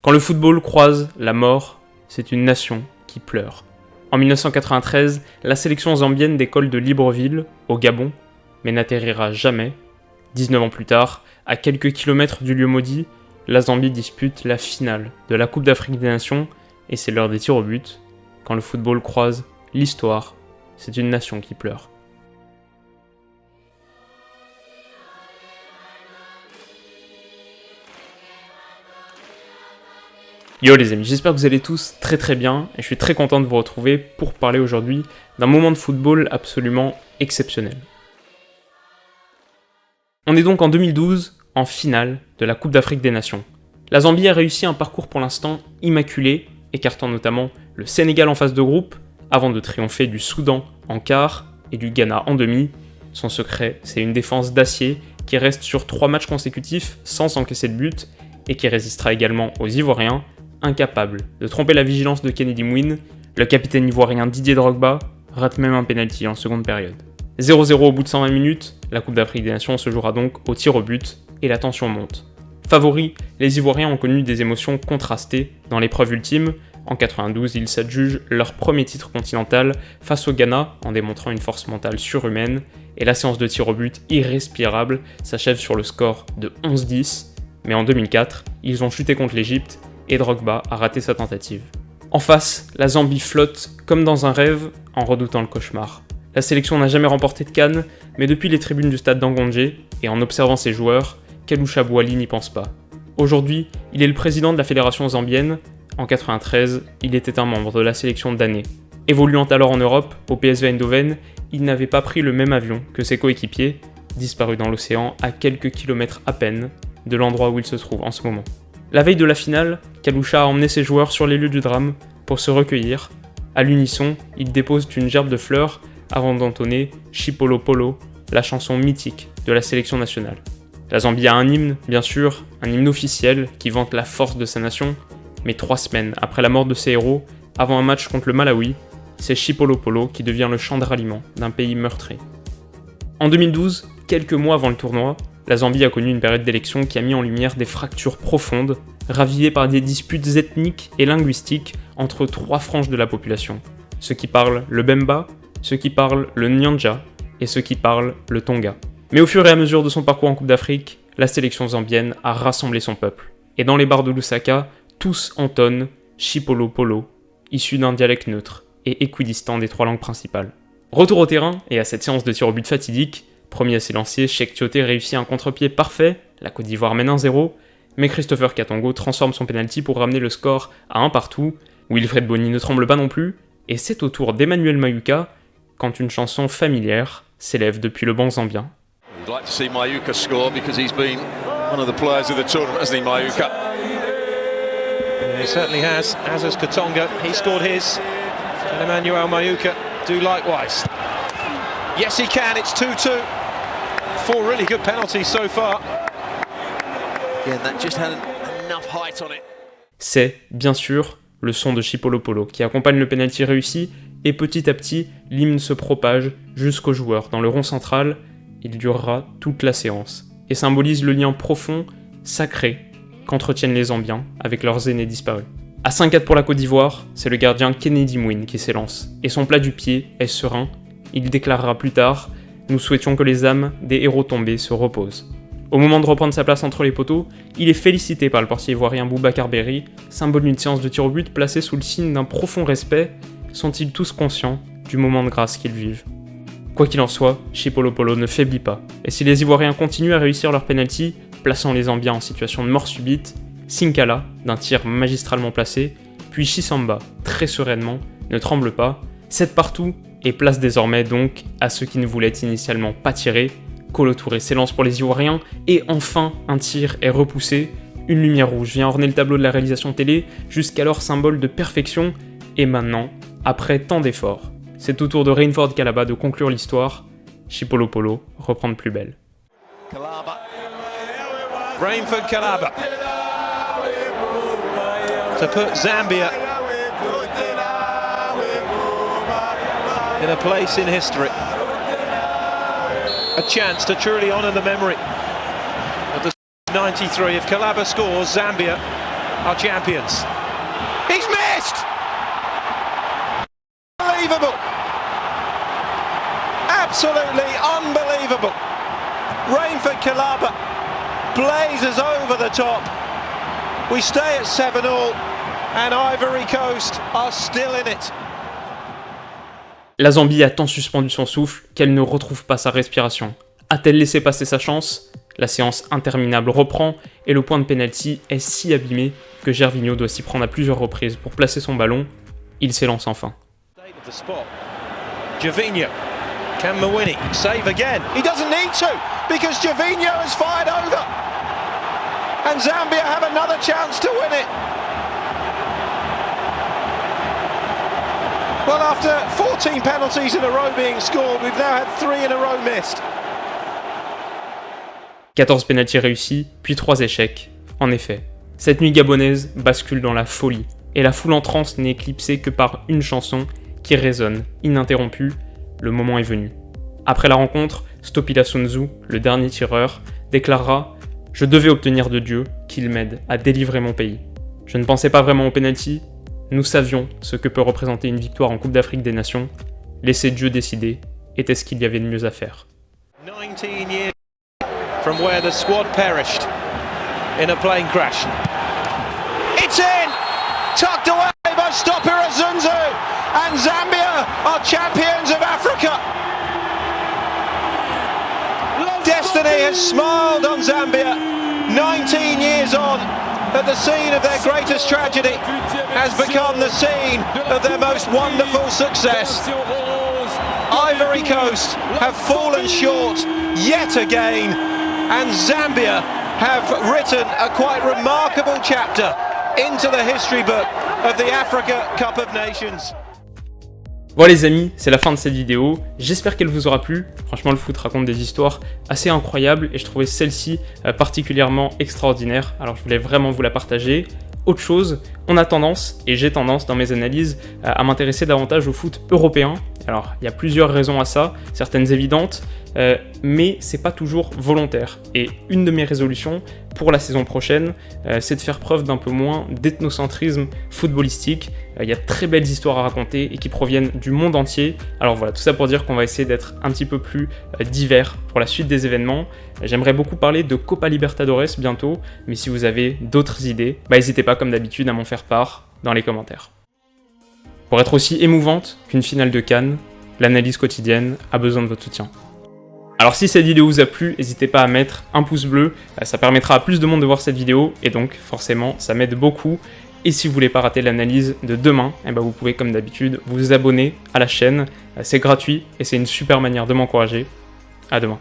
Quand le football croise la mort, c'est une nation qui pleure. En 1993, la sélection zambienne décolle de Libreville, au Gabon, mais n'atterrira jamais. 19 ans plus tard, à quelques kilomètres du lieu maudit, la Zambie dispute la finale de la Coupe d'Afrique des Nations, et c'est l'heure des tirs au but. Quand le football croise l'histoire, c'est une nation qui pleure. Yo les amis, j'espère que vous allez tous très bien et je suis très content de vous retrouver pour parler aujourd'hui d'un moment de football absolument exceptionnel. On est donc en 2012, en finale de la Coupe d'Afrique des Nations. La Zambie a réussi un parcours pour l'instant immaculé, écartant notamment le Sénégal en phase de groupe, avant de triompher du Soudan en quart et du Ghana en demi. Son secret, c'est une défense d'acier qui reste sur 3 matchs consécutifs sans encaisser de but et qui résistera également aux Ivoiriens. Incapable de tromper la vigilance de Kennedy Mwine, le capitaine ivoirien Didier Drogba rate même un penalty en seconde période. 0-0 au bout de 120 minutes, la Coupe d'Afrique des Nations se jouera donc au tir au but et la tension monte. Favoris, les Ivoiriens ont connu des émotions contrastées dans l'épreuve ultime. En 92, ils s'adjugent leur premier titre continental face au Ghana en démontrant une force mentale surhumaine et la séance de tir au but irrespirable s'achève sur le score de 11-10. Mais en 2004, ils ont chuté contre l'Égypte et Drogba a raté sa tentative. En face, la Zambie flotte comme dans un rêve en redoutant le cauchemar. La sélection n'a jamais remporté de CAN, mais depuis les tribunes du stade d'Angondje et en observant ses joueurs, Kalusha Bwali n'y pense pas. Aujourd'hui, il est le président de la fédération zambienne. En 93, il était un membre de la sélection d'année. Évoluant alors en Europe, au PSV Eindhoven, il n'avait pas pris le même avion que ses coéquipiers, disparus dans l'océan à quelques kilomètres à peine de l'endroit où il se trouve en ce moment. La veille de la finale, Kalusha a emmené ses joueurs sur les lieux du drame pour se recueillir. À l'unisson, ils déposent une gerbe de fleurs avant d'entonner Chipolo Polo, la chanson mythique de la sélection nationale. La Zambie a un hymne, bien sûr, un hymne officiel qui vante la force de sa nation, mais 3 semaines après la mort de ses héros, avant un match contre le Malawi, c'est Chipolo Polo qui devient le chant de ralliement d'un pays meurtri. En 2012, quelques mois avant le tournoi, la Zambie a connu une période d'élection qui a mis en lumière des fractures profondes, ravivées par des disputes ethniques et linguistiques entre 3 franges de la population. Ceux qui parlent le Bemba, ceux qui parlent le Nyanja et ceux qui parlent le Tonga. Mais au fur et à mesure de son parcours en Coupe d'Afrique, la sélection zambienne a rassemblé son peuple. Et dans les bars de Lusaka, tous entonnent Chipolo Polo, issu d'un dialecte neutre et équidistant des 3 langues principales. Retour au terrain et à cette séance de tir au but fatidique, premier à s'élancer, Cheikh Tioté réussit un contre-pied parfait, la Côte d'Ivoire mène 1-0, mais Christopher Katongo transforme son penalty pour ramener le score à 1 partout. Wilfred Bony ne tremble pas non plus, et c'est au tour d'Emmanuel Mayuka quand une chanson familière s'élève depuis le banc zambien. You'd like to see Mayuka score because he's been one of the players of the tournament, hasn't he, Mayuka? Yeah, he certainly has, as has Katonga. He scored his, and Emmanuel Mayuka do likewise. Yes, he can, it's 2-2. 4 really good penalties so far. Yeah, that just had enough height on it. C'est, bien sûr, le son de Chipolo Polo qui accompagne le penalty réussi et petit à petit, l'hymne se propage jusqu'aux joueurs dans le rond central. Il durera toute la séance et symbolise le lien profond, sacré, qu'entretiennent les Zambiens avec leurs aînés disparus. À 5-4 pour la Côte d'Ivoire, c'est le gardien Kennedy Mwine qui s'élance et son plat du pied est serein. Il déclarera plus tard « Nous souhaitions que les âmes des héros tombés se reposent ». Au moment de reprendre sa place entre les poteaux, il est félicité par le portier ivoirien Boubacar Berry, symbole d'une séance de tir au but placée sous le signe d'un profond respect. Sont-ils tous conscients du moment de grâce qu'ils vivent ? Quoi qu'il en soit, Chipolo Polo ne faiblit pas, et si les Ivoiriens continuent à réussir leur penalty, plaçant les Zambiens en situation de mort subite, Sinkala, d'un tir magistralement placé, puis Chisamba, très sereinement, ne tremble pas, 7 partout, et place désormais donc à ceux qui ne voulaient initialement pas tirer. Kolo Touré s'élance pour les Ivoiriens, et enfin un tir est repoussé, une lumière rouge vient orner le tableau de la réalisation télé, jusqu'alors symbole de perfection, et maintenant, après tant d'efforts, c'est au tour de Rainford Kalaba de conclure l'histoire. Chipolo Polo reprend de plus belle. Kalaba. Rainford Kalaba. To put Zambia in a place in history. A chance to truly honour the memory of the 93. If Kalaba scores, Zambia are champions. He's missed! Unbelievable! Absolutely unbelievable! Rainford Kalaba blazes over the top. We stay at 7-all and Ivory Coast are still in it. La Zambie a tant suspendu son souffle qu'elle ne retrouve pas sa respiration. A-t-elle laissé passer sa chance? La séance interminable reprend et le point de pénalty est si abîmé que Gervinho doit s'y prendre à plusieurs reprises pour placer son ballon. Il s'élance enfin. Gervinho, can Mawini save again? He doesn't need to because Gervinho has fired over and Zambia have another chance to win it. Well, after 14 penalties in a row being scored, we've now had 3 in a row missed. 14 pénaltys réussis, puis 3 échecs. En effet, cette nuit gabonaise bascule dans la folie, et la foule en transe n'est éclipsée que par une chanson qui résonne, ininterrompue, le moment est venu. Après la rencontre, Stopila Sunzu, le dernier tireur, déclarera « Je devais obtenir de Dieu qu'il m'aide à délivrer mon pays. Je ne pensais pas vraiment au pénalty. Nous savions ce que peut représenter une victoire en Coupe d'Afrique des Nations. Laisser Dieu décider était ce qu'il y avait de mieux à faire. » 19 years from where the squad perished in a plane crash. It's in! Tucked away by Stopira Sunzu! And Zambia are champions of Africa! Destiny has smiled on Zambia. 19 years on, at the scene of their greatest tragedy, has become the scene of their most wonderful success. Ivory Coast have fallen short yet again, and Zambia have written a quite remarkable chapter into the history book of the Africa Cup of Nations. Voilà les amis, c'est la fin de cette vidéo, j'espère qu'elle vous aura plu. Franchement le foot raconte des histoires assez incroyables et je trouvais celle-ci particulièrement extraordinaire, alors je voulais vraiment vous la partager. Autre chose, on a tendance, et j'ai tendance dans mes analyses, à m'intéresser davantage au foot européen. Alors il y a plusieurs raisons à ça, certaines évidentes, mais c'est pas toujours volontaire. Et une de mes résolutions pour la saison prochaine, c'est de faire preuve d'un peu moins d'ethnocentrisme footballistique. Il y a de très belles histoires à raconter et qui proviennent du monde entier. Alors voilà, tout ça pour dire qu'on va essayer d'être un petit peu plus divers pour la suite des événements. J'aimerais beaucoup parler de Copa Libertadores bientôt, mais si vous avez d'autres idées, n'hésitez pas comme d'habitude à m'en faire part dans les commentaires. Pour être aussi émouvante qu'une finale de Cannes, l'analyse quotidienne a besoin de votre soutien. Alors si cette vidéo vous a plu, n'hésitez pas à mettre un pouce bleu, ça permettra à plus de monde de voir cette vidéo, et donc forcément ça m'aide beaucoup. Et si vous voulez pas rater l'analyse de demain, vous pouvez comme d'habitude vous abonner à la chaîne, c'est gratuit et c'est une super manière de m'encourager. À demain.